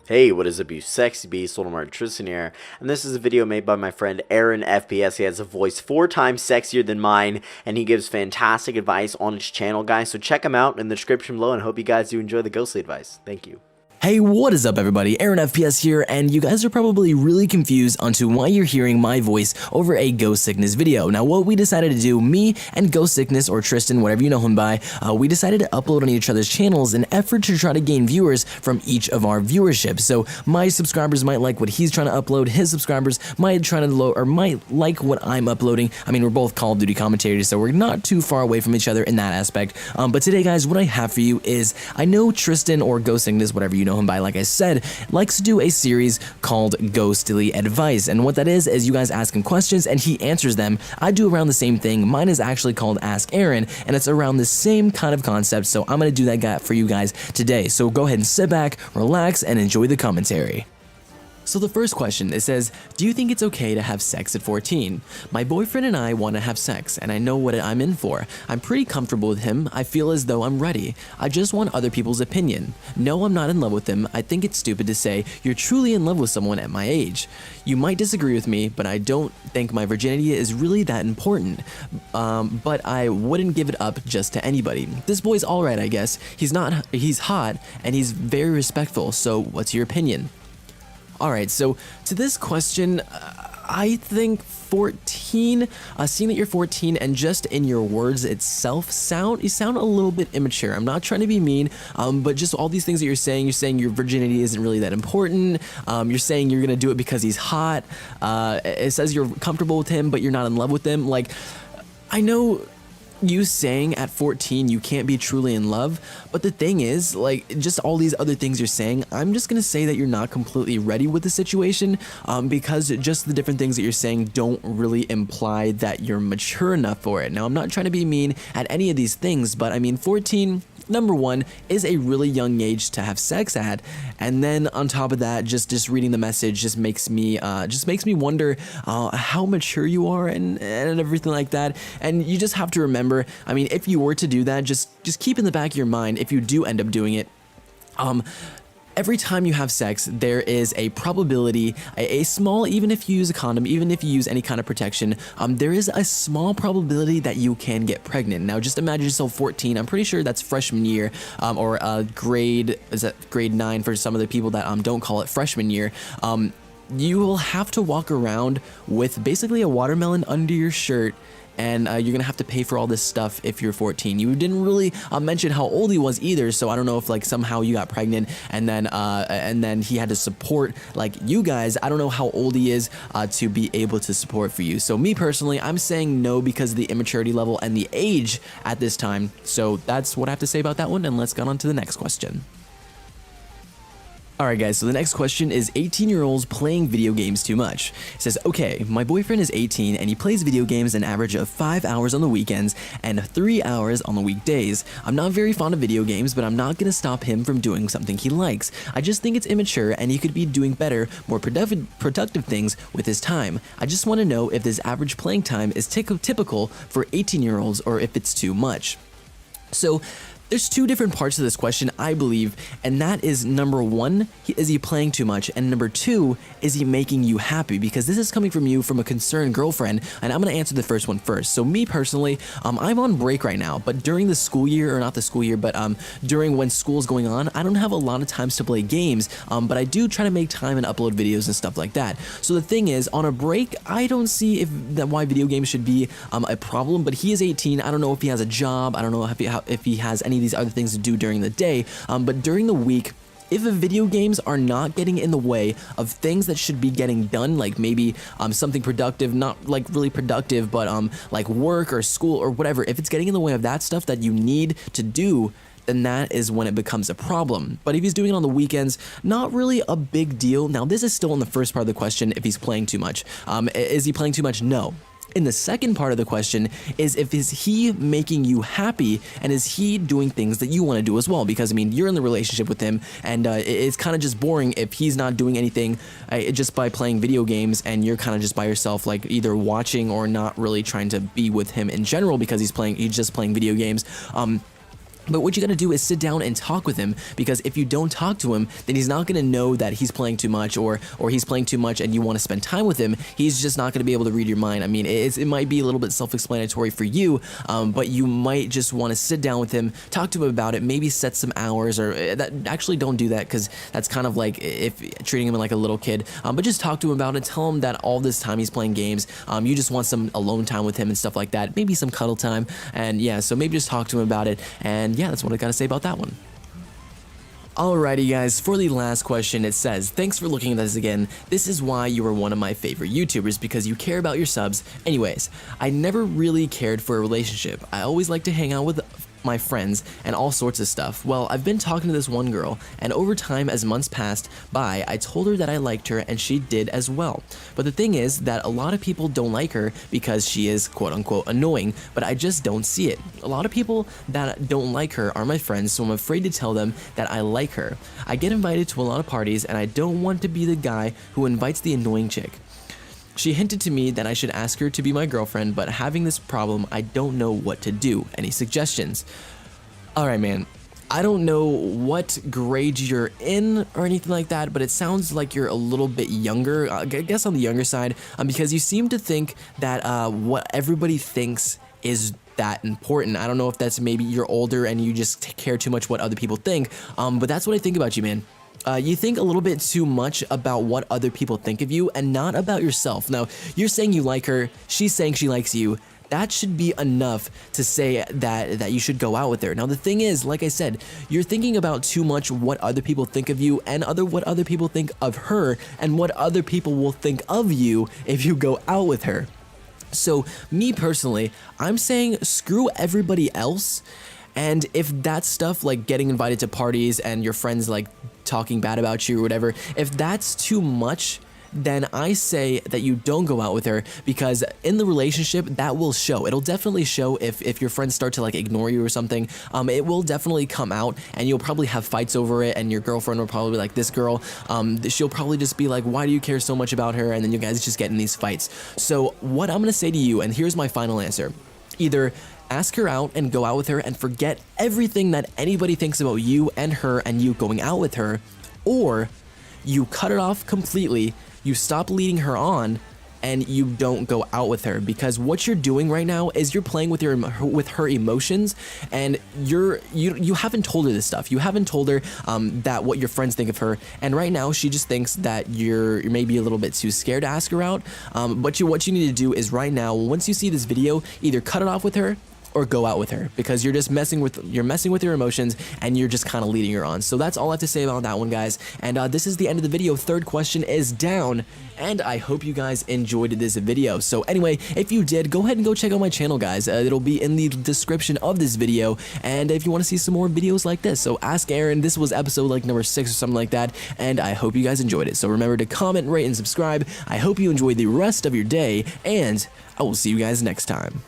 Hey, what is up, you sexy beast? Tristam here, and this is a video made by my friend AaronFPS. He has a voice 4 times sexier than mine, and he gives fantastic advice on his channel, guys. So check him out in the description below, and I hope you guys do enjoy the ghostly advice. Thank you. Hey, what is up everybody, AaronFPS here, and you guys are probably really confused onto why you're hearing my voice over a Ghost Sickness video. Now what we decided to do, me and Ghost Sickness, or Tristam, whatever you know him by, we decided to upload on each other's channels in an effort to try to gain viewers from each of our viewership. So my subscribers might like what he's trying to upload, his subscribers might like what I'm uploading. I mean, we're both Call of Duty commentators, so we're not too far away from each other in that aspect. But today guys, what I have for you is, I know Tristam or Ghost Sickness, whatever you know him by, like I said, likes to do a series called Ghostly Advice, and what that is you guys ask him questions and he answers them. I do around the same thing. Mine is actually called Ask Aaron, and it's around the same kind of concept, so I'm gonna do that for you guys today. So go ahead and sit back, relax, and enjoy the commentary. So the first question, it says, do you think it's okay to have sex at 14? My boyfriend and I want to have sex, and I know what I'm in for. I'm pretty comfortable with him. I feel as though I'm ready. I just want other people's opinion. No, I'm not in love with him. I think it's stupid to say you're truly in love with someone at my age. You might disagree with me, but I don't think my virginity is really that important. But I wouldn't give it up just to anybody. This boy's alright, I guess. He's hot, and he's very respectful, so what's your opinion? Alright, so to this question, I think 14, seeing that you're 14 and just in your words itself, you sound a little bit immature. I'm not trying to be mean, but just all these things that you're saying your virginity isn't really that important, you're saying you're gonna do it because he's hot, it says you're comfortable with him, but you're not in love with him. Like, I know you saying at 14 you can't be truly in love, but the thing is, like, just all these other things you're saying, I'm just gonna say that you're not completely ready with the situation, because just the different things that you're saying don't really imply that you're mature enough for it. Now, I'm not trying to be mean at any of these things, but I mean, 14, number one, is a really young age to have sex at, and then on top of that, just reading the message just makes me wonder how mature you are and everything like that. And you just have to remember, I mean, if you were to do that, just keep in the back of your mind, if you do end up doing it, every time you have sex, there is a probability, a small, even if you use a condom, even if you use any kind of protection, there is a small probability that you can get pregnant. Now, just imagine yourself 14. I'm pretty sure that's freshman year, or grade 9 for some of the people that don't call it freshman year. You will have to walk around with basically a watermelon under your shirt, and you're gonna have to pay for all this stuff if you're 14. You didn't really mention how old he was either, so I don't know if like somehow you got pregnant and then he had to support like you guys. I don't know how old he is to be able to support for you. So me personally, I'm saying no because of the immaturity level and the age at this time. So that's what I have to say about that one, and let's get on to the next question. Alright guys, so the next question is 18-year-olds playing video games too much. It says, okay, my boyfriend is 18 and he plays video games an average of 5 hours on the weekends and 3 hours on the weekdays. I'm not very fond of video games, but I'm not going to stop him from doing something he likes. I just think it's immature and he could be doing better, more productive things with his time. I just want to know if this average playing time is typical for 18-year-olds or if it's too much. So, there's two different parts of this question, I believe, and that is, number one, is he playing too much, and number two, is he making you happy? Because this is coming from you from a concerned girlfriend, and I'm going to answer the first one first. So me personally, I'm on break right now, but during the school year, or not the school year, but during when school's going on, I don't have a lot of times to play games, but I do try to make time and upload videos and stuff like that. So the thing is, on a break, I don't see why video games should be a problem, but he is 18, I don't know if he has a job, I don't know if he has any these other things to do during the day, but during the week, if the video games are not getting in the way of things that should be getting done, like maybe something productive, not like really productive, but like work or school or whatever, if it's getting in the way of that stuff that you need to do, then that is when it becomes a problem. But if he's doing it on the weekends, not really a big deal. Now, this is still in the first part of the question, if he's playing too much. Is he playing too much? No. In the second part of the question is, is he making you happy, and is he doing things that you want to do as well? Because I mean, you're in the relationship with him, and it's kind of just boring if he's not doing anything just by playing video games, and you're kind of just by yourself, like either watching or not really trying to be with him in general because he's just playing video games. But what you gotta do is sit down and talk with him, because if you don't talk to him, then he's not gonna know that he's playing too much, or he's playing too much and you want to spend time with him. He's just not gonna be able to read your mind. I mean, it might be a little bit self-explanatory for you, but you might just want to sit down with him, talk to him about it, maybe set some hours, or actually don't do that, because that's kind of like if treating him like a little kid. But just talk to him about it, tell him that all this time he's playing games, you just want some alone time with him and stuff like that, maybe some cuddle time, and yeah, so maybe just talk to him about it, and yeah, that's what I gotta say about that one. Alrighty guys, for the last question it says, thanks for looking at this again. This is why you are one of my favorite YouTubers, because you care about your subs. Anyways, I never really cared for a relationship. I always like to hang out with my friends and all sorts of stuff. Well, I've been talking to this one girl, and over time as months passed by, I told her that I liked her and she did as well. But the thing is that a lot of people don't like her because she is quote unquote annoying, but I just don't see it. A lot of people that don't like her are my friends, so I'm afraid to tell them that I like her. I get invited to a lot of parties and I don't want to be the guy who invites the annoying chick. She hinted to me that I should ask her to be my girlfriend, but having this problem, I don't know what to do. Any suggestions? Alright man, I don't know what grade you're in or anything like that, but it sounds like you're a little bit younger, I guess on the younger side, because you seem to think that what everybody thinks is that important. I don't know if that's maybe you're older and you just care too much what other people think, but that's what I think about you, man. You think a little bit too much about what other people think of you and not about yourself. Now, you're saying you like her, she's saying she likes you. That should be enough to say that you should go out with her. Now, the thing is, like I said, you're thinking about too much what other people think of you and what other people think of her and what other people will think of you if you go out with her. So, me personally, I'm saying screw everybody else. And if that stuff like getting invited to parties and your friends like talking bad about you or whatever, if that's too much, then I say that you don't go out with her, because in the relationship that will show. It'll definitely show if your friends start to like ignore you or something. It will definitely come out and you'll probably have fights over it, and your girlfriend will probably be like, this girl, she'll probably just be like, why do you care so much about her? And then you guys just get in these fights. So what I'm gonna say to you, and here's my final answer, either ask her out and go out with her and forget everything that anybody thinks about you and her and you going out with her, or you cut it off completely, you stop leading her on, and you don't go out with her, because what you're doing right now is you're playing with her emotions, and you haven't told her this stuff. You haven't told her that what your friends think of her, and right now she just thinks that you're maybe a little bit too scared to ask her out. But what you need to do is right now, once you see this video, either cut it off with her or go out with her, because you're just messing with your emotions and you're just kind of leading her on. So that's all I have to say about that one, guys. And this is the end of the video. Third question is down, and I hope you guys enjoyed this video. So anyway, if you did, go ahead and go check out my channel, guys. It'll be in the description of this video, and if you want to see some more videos like this, so ask Aaron. This was episode like number 6 or something like that, and I hope you guys enjoyed it. So remember to comment, rate, and subscribe. I hope you enjoyed the rest of your day, and I will see you guys next time.